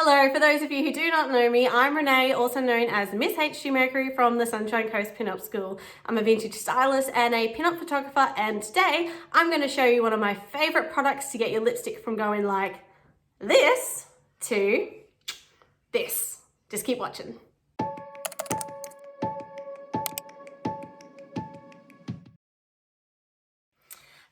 Hello, for those of you who do not know me, I'm Renee, also known as Miss HG Mercury from the Sunshine Coast Pinup School. I'm a vintage stylist and a pinup photographer, and today I'm going to show you one of my favorite products to get your lipstick from going like this to this. Just keep watching.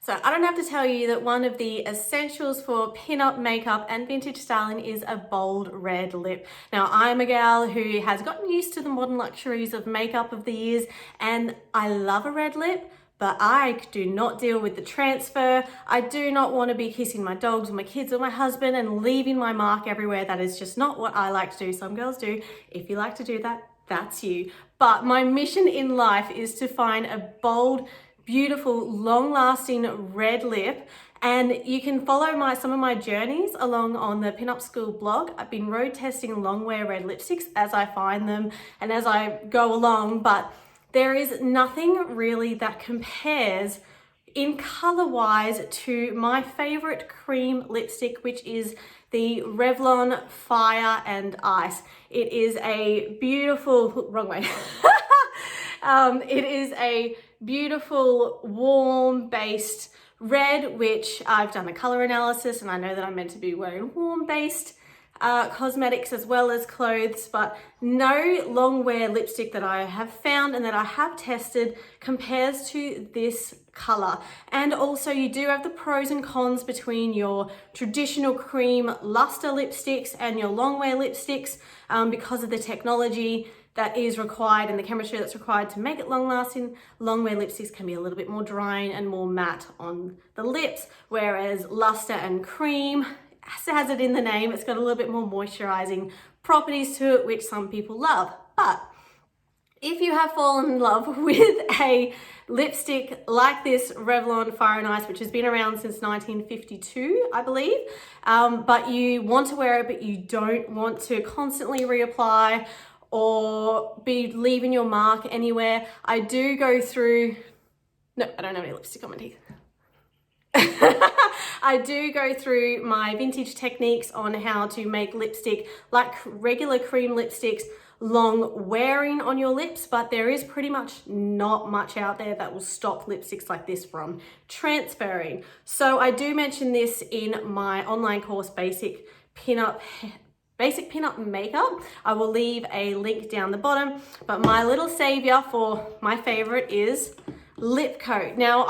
So I don't have to tell you that one of the essentials for pin-up makeup and vintage styling is a bold red lip. Now I'm a gal who has gotten used to the modern luxuries of makeup of the years, and I love a red lip, but I do not deal with the transfer. I do not want to be kissing my dogs or my kids or my husband and leaving my mark everywhere. That is just not what I like to do. Some girls do. If you like to do that, that's you. But my mission in life is to find a bold, beautiful, long-lasting red lip, and you can follow some of my journeys along on the Pinup School blog. I've been road testing long wear red lipsticks as I find them and as I go along, but there is nothing really that compares in color-wise to my favorite cream lipstick, which is the Revlon Fire and Ice. It is a beautiful, wrong way. It is a beautiful warm based red, which I've done a color analysis and I know that I'm meant to be wearing warm based cosmetics as well as clothes, but no long wear lipstick that I have found and that I have tested compares to this color. And also you do have the pros and cons between your traditional cream luster lipsticks and your long wear lipsticks because of the technology that is required and the chemistry that's required to make it long lasting. Long wear lipsticks can be a little bit more drying and more matte on the lips, whereas luster and cream has it in the name. It's got a little bit more moisturizing properties to it, which some people love. But if you have fallen in love with a lipstick like this Revlon Fire and Ice, which has been around since 1952, I believe, but you want to wear it, but you don't want to constantly reapply or be leaving your mark anywhere, I do go through, no, I don't have any lipstick on my teeth. I do go through my vintage techniques on how to make lipstick like regular cream lipsticks long wearing on your lips, but there is pretty much not much out there that will stop lipsticks like this from transferring. So I do mention this in my online course, Basic Pinup Makeup. I will leave a link down the bottom, but my little savior for my favorite is Lipcote. Now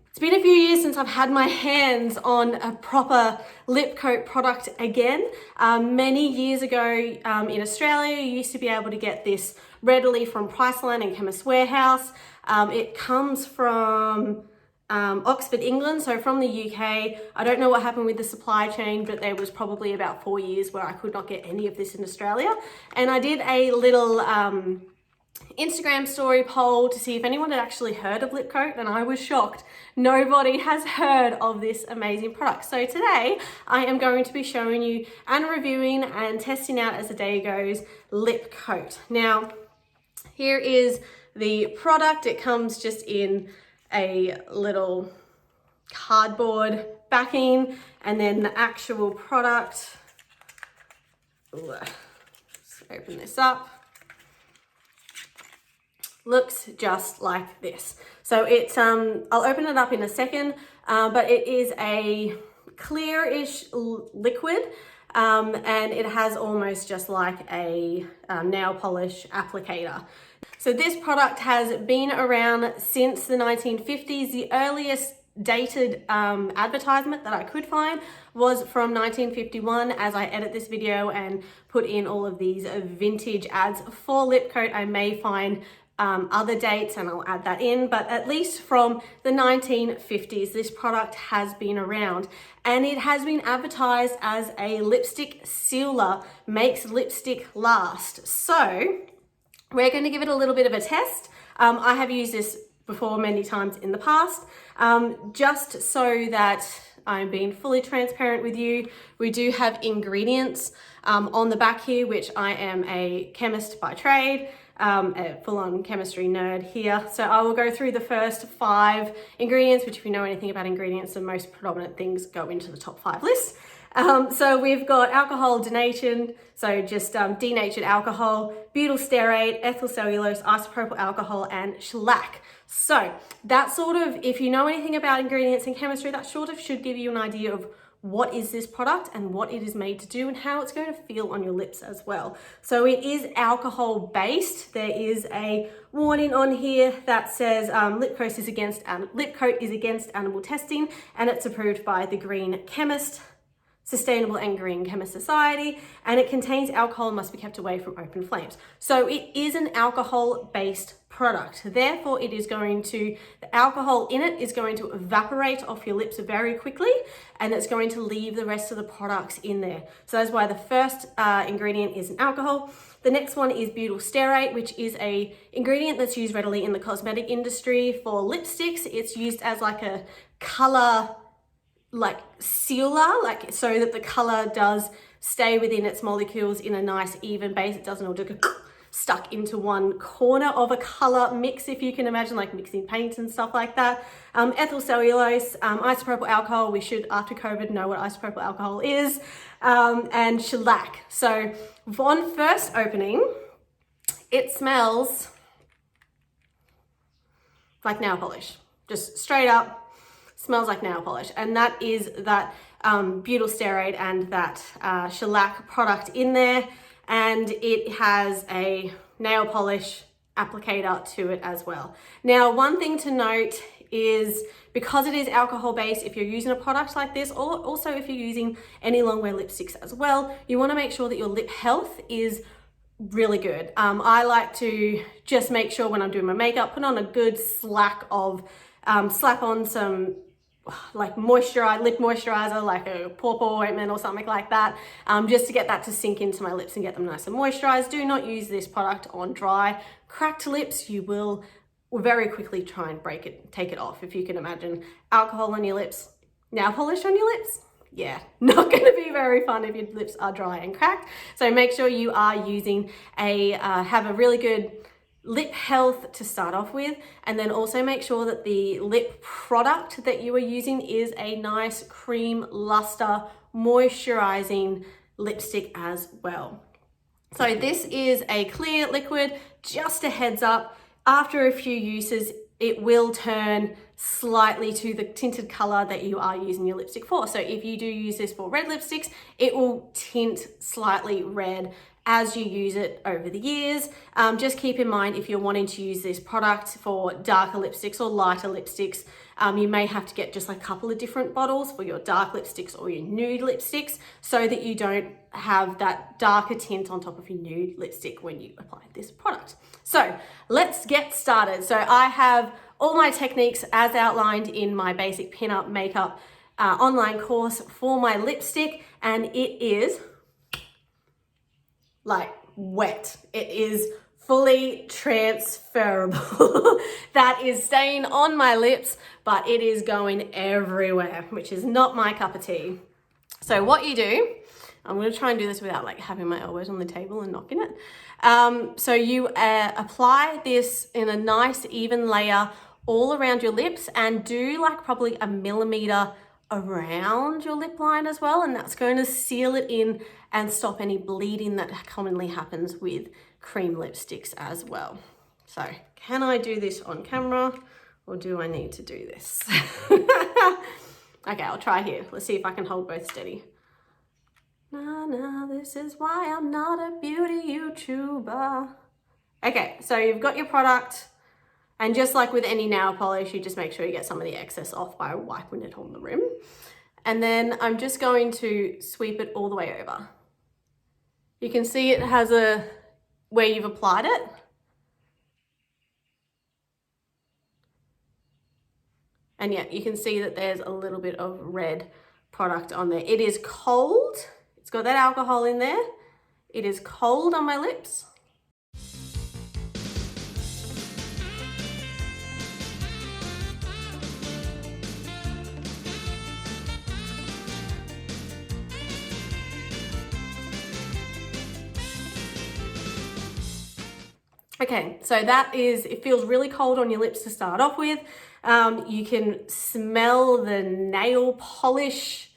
it's been a few years since I've had my hands on a proper Lipcote product again. Many years ago in Australia, you used to be able to get this readily from Priceline and Chemist Warehouse. It comes from Oxford, England, so from the UK. I don't know what happened with the supply chain, but there was probably about 4 years where I could not get any of this in Australia. And I did a little Instagram story poll to see if anyone had actually heard of Lipcote, and I was shocked. Nobody has heard of this amazing product. So today I am going to be showing you and reviewing and testing out as the day goes Lipcote. Now here is the product. It comes just in a little cardboard backing, and then the actual product. Let's open this up. Looks just like this. So it's I'll open it up in a second, but it is a clearish liquid, and it has almost just like a nail polish applicator. So this product has been around since the 1950s. The earliest dated advertisement that I could find was from 1951. As I edit this video and put in all of these vintage ads for Lipcote, I may find other dates and I'll add that in, but at least from the 1950s, this product has been around, and it has been advertised as a lipstick sealer, makes lipstick last. So we're going to give it a little bit of a test. I have used this before many times in the past, just so that I'm being fully transparent with you. We do have ingredients on the back here, which I am a chemist by trade. A full-on chemistry nerd here. So I will go through the first 5 ingredients, which if you know anything about ingredients, the most predominant things go into the top 5 lists. So we've got alcohol denatured, so just denatured alcohol, butyl stearate, ethyl cellulose, isopropyl alcohol, and shellac. So that sort of, if you know anything about ingredients and chemistry, that sort of should give you an idea of what is this product and what it is made to do and how it's going to feel on your lips as well. So it is alcohol based. There is a warning on here that says Lipcote is against animal testing, and it's approved by the Green Chemist, Sustainable and Green Chemist Society, and it contains alcohol and must be kept away from open flames. So it is an alcohol-based product. Therefore, the alcohol in it is going to evaporate off your lips very quickly, and it's going to leave the rest of the products in there. So that's why the first ingredient is an alcohol. The next one is butyl stearate, which is a ingredient that's used readily in the cosmetic industry for lipsticks. It's used as like a color sealer, so that the color does stay within its molecules in a nice even base. It doesn't all get stuck into one corner of a color mix, if you can imagine, like mixing paints and stuff like that. Ethyl cellulose, isopropyl alcohol, we should after COVID know what isopropyl alcohol is, and shellac. So on first opening, it smells like nail polish, just straight up smells like nail polish, and that is that butyl stearate and that shellac product in there, and it has a nail polish applicator to it as well. Now, one thing to note is, because it is alcohol based, if you're using a product like this, or also if you're using any long wear lipsticks as well, you want to make sure that your lip health is really good. I like to just make sure when I'm doing my makeup, put on a good slap on some like lip moisturizer, like a pawpaw ointment or something like that, just to get that to sink into my lips and get them nice and moisturized. Do not use this product on dry, cracked lips. You will very quickly try and take it off. If you can imagine alcohol on your lips, nail polish on your lips, yeah, not going to be very fun if your lips are dry and cracked. So make sure you are using have a really good lip health to start off with, and then also make sure that the lip product that you are using is a nice cream luster moisturizing lipstick as well. So this is a clear liquid. Just a heads up, after a few uses it will turn slightly to the tinted color that you are using your lipstick for. So if you do use this for red lipsticks, it will tint slightly red as you use it over the years. Just keep in mind, if you're wanting to use this product for darker lipsticks or lighter lipsticks, you may have to get just a couple of different bottles for your dark lipsticks or your nude lipsticks, so that you don't have that darker tint on top of your nude lipstick when you apply this product. So let's get started. So I have all my techniques as outlined in my basic pinup makeup online course for my lipstick, and it is like wet. It is fully transferable. That is staying on my lips, but it is going everywhere, which is not my cup of tea. So what you do, I'm going to try and do this without like having my elbows on the table and knocking it. So you apply this in a nice even layer all around your lips, and do like probably a millimeter around your lip line as well, and that's going to seal it in and stop any bleeding that commonly happens with cream lipsticks as well. So can I do this on camera, or do I need to do this? Okay, I'll try here. Let's see if I can hold both steady. This is why I'm not a beauty YouTuber. Okay, so you've got your product, and just like with any nail polish, you just make sure you get some of the excess off by wiping it on the rim. And then I'm just going to sweep it all the way over. You can see it has where you've applied it. And yeah, you can see that there's a little bit of red product on there. It is cold. It's got that alcohol in there. It is cold on my lips. Okay, so it feels really cold on your lips to start off with. You can smell the nail polish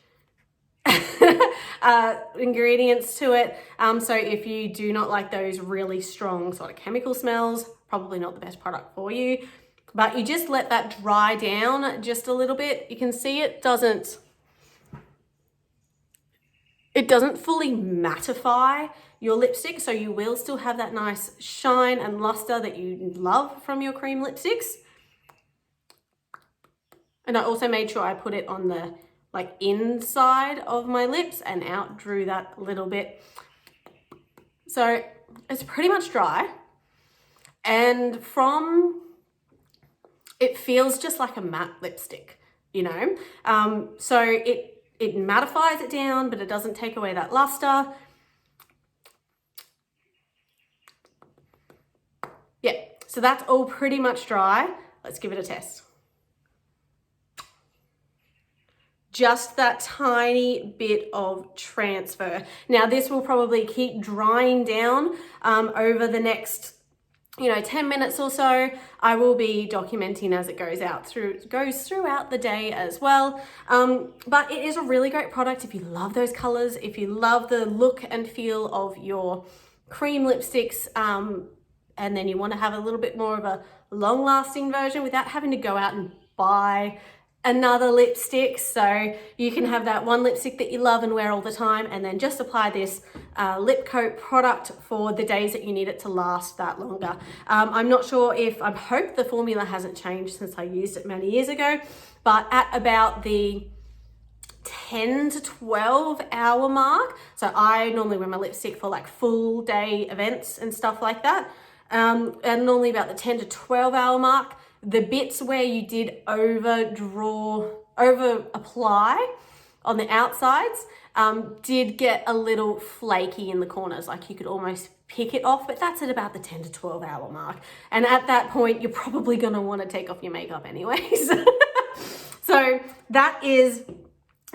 ingredients to it. So if you do not like those really strong sort of chemical smells, probably not the best product for you. But you just let that dry down just a little bit. You can see it doesn't fully mattify your lipstick, so you will still have that nice shine and luster that you love from your cream lipsticks. And I also made sure I put it on the inside of my lips and outdrew that a little bit. So it's pretty much dry, and it feels just like a matte lipstick, you know? So it mattifies it down, but it doesn't take away that luster. Yeah, so that's all pretty much dry. Let's give it a test. Just that tiny bit of transfer. Now this will probably keep drying down over the next 10 minutes or so. I will be documenting as it goes throughout the day as well. But it is a really great product if you love those colors, if you love the look and feel of your cream lipsticks, and then you want to have a little bit more of a long lasting version without having to go out and buy another lipstick. So you can have that one lipstick that you love and wear all the time, and then just apply this Lipcote product for the days that you need it to last that longer. I'm not sure I hope the formula hasn't changed since I used it many years ago, but at about the 10 to 12 hour mark, so I normally wear my lipstick for full day events and stuff like that, and normally about the 10 to 12 hour mark, the bits where you did over apply on the outsides did get a little flaky in the corners, you could almost pick it off, but that's at about the 10 to 12 hour mark. And at that point, you're probably gonna wanna take off your makeup anyways. So that is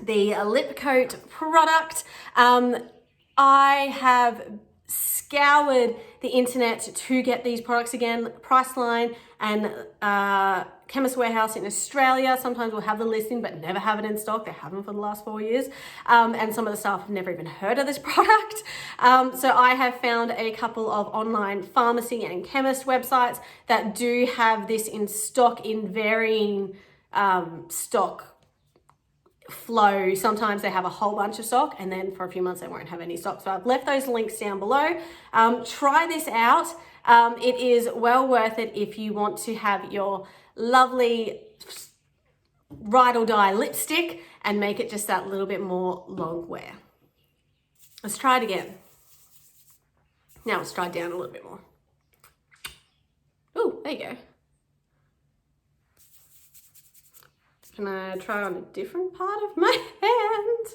the Lipcote product. I have scoured the internet to get these products again. Priceline and Chemist Warehouse in Australia sometimes will have the listing but never have it in stock. They haven't for the last 4 years, and some of the staff have never even heard of this product. So I have found a couple of online pharmacy and chemist websites that do have this in stock in varying stock flow. Sometimes they have a whole bunch of stock, and then for a few months they won't have any stock. So I've left those links down below. Try this out. It is well worth it if you want to have your lovely ride or die lipstick and make it just that little bit more long wear. Let's try it again. Now let's dry down a little bit more. Oh, there you go. Can I try on a different part of my hand?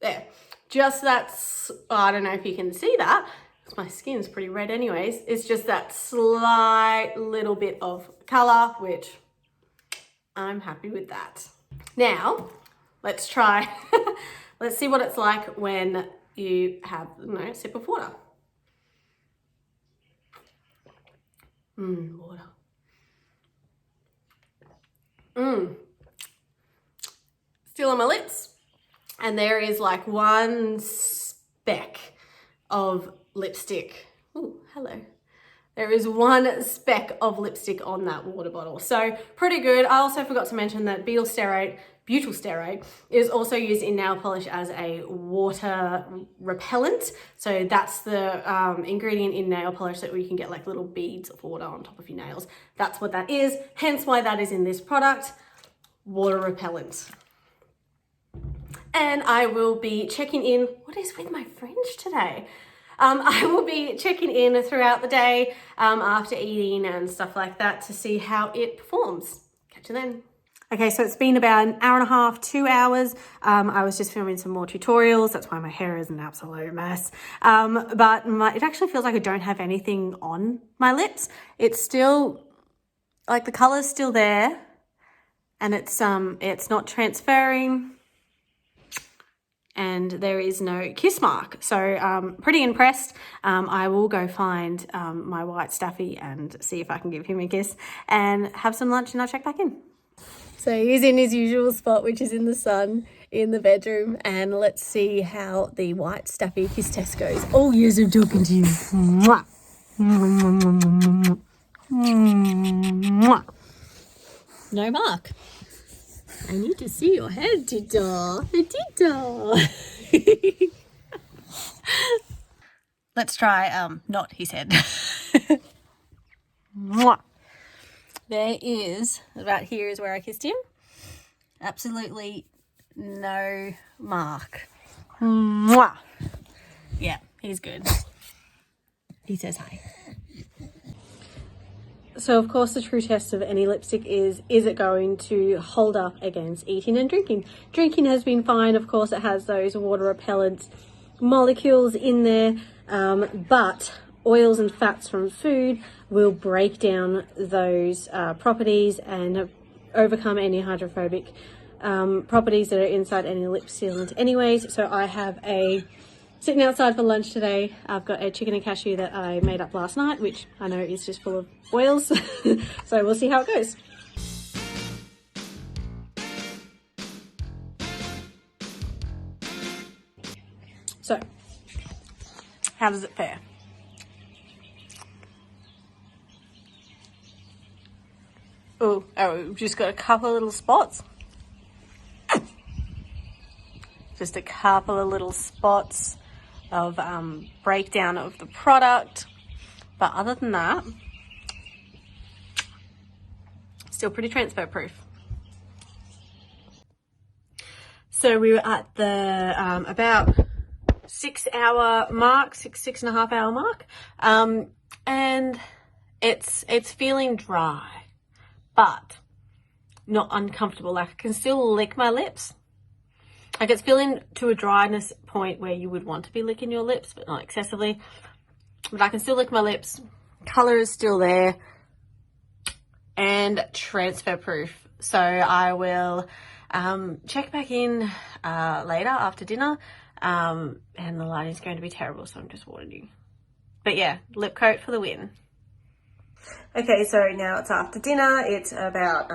There, just that's, I don't know if you can see that, because my skin's pretty red anyways. It's just that slight little bit of color, which I'm happy with that. Now, let's try, let's see what it's like when you have a sip of water. Water. Still on my lips, and there is one speck of lipstick. Oh, hello. There is one speck of lipstick on that water bottle, so pretty good. I also forgot to mention that butyl stearate is also used in nail polish as a water repellent. So that's the ingredient in nail polish that we can get little beads of water on top of your nails. That's what that is, hence why that is in this product, water repellent. And I will be checking in. What is with my fringe today? I will be checking in throughout the day after eating and stuff like that to see how it performs. Catch you then. Okay, so it's been about an hour and a half, 2 hours. I was just filming some more tutorials. That's why my hair is an absolute mess. But it actually feels like I don't have anything on my lips. It's still, the color's still there, and it's not transferring, and there is no kiss mark. So pretty impressed. I will go find my white Staffy and see if I can give him a kiss and have some lunch, and I'll check back in. So he's in his usual spot, which is in the sun in the bedroom. And let's see how the white Stappy kiss test goes. Oh, yes, I'm talking to you. Mwah. Mwah. No mark. I need to see your head, Tito. Tito. Let's try not his head. Mwah. There is, about here is where I kissed him. Absolutely no mark. Mwah. Yeah, he's good. He says hi. So of course the true test of any lipstick is it going to hold up against eating and drinking? Drinking has been fine, of course it has those water repellent molecules in there, but oils and fats from food will break down those properties and overcome any hydrophobic properties that are inside any lip sealant anyways. So I have sitting outside for lunch today, I've got a chicken and cashew that I made up last night, which I know is just full of oils. So we'll see how it goes. So, how does it fare? Oh, we've just got a couple of little spots. Just a couple of little spots of breakdown of the product. But other than that, still pretty transfer proof. So we were at the about 6 hour mark, six and a half hour mark. And it's feeling dry, but not uncomfortable. Like I can still lick my lips. Like it's feeling to a dryness point where you would want to be licking your lips, but not excessively. But I can still lick my lips. Color is still there and transfer proof. So I will check back in later after dinner. And the lighting is going to be terrible, so I'm just warning you. But yeah, Lipcote for the win. Okay, so now it's after dinner. It's about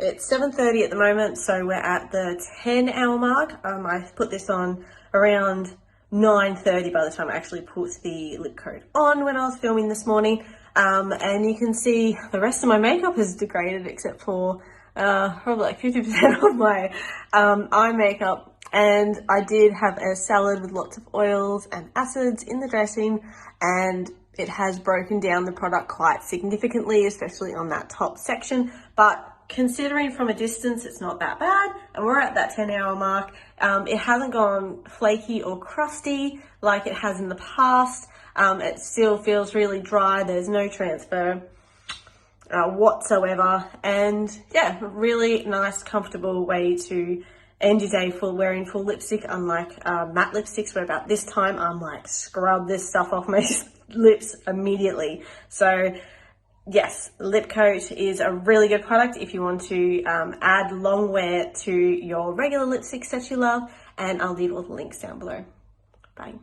it's 7:30 at the moment, so we're at the 10-hour mark. I put this on around 9:30 by the time I actually put the lip coat on when I was filming this morning. And you can see the rest of my makeup has degraded except for probably like 50% of my eye makeup. And I did have a salad with lots of oils and acids in the dressing, and it has broken down the product quite significantly, especially on that top section. But considering from a distance, it's not that bad, and we're at that 10-hour mark. It hasn't gone flaky or crusty like it has in the past. It still feels really dry. There's no transfer whatsoever. And yeah, really nice, comfortable way to end your day wearing full lipstick, unlike matte lipsticks where about this time I'm like, scrub this stuff off my lips immediately. So yes, Lipcote is a really good product if you want to add long wear to your regular lipsticks that you love, and I'll leave all the links down below. Bye.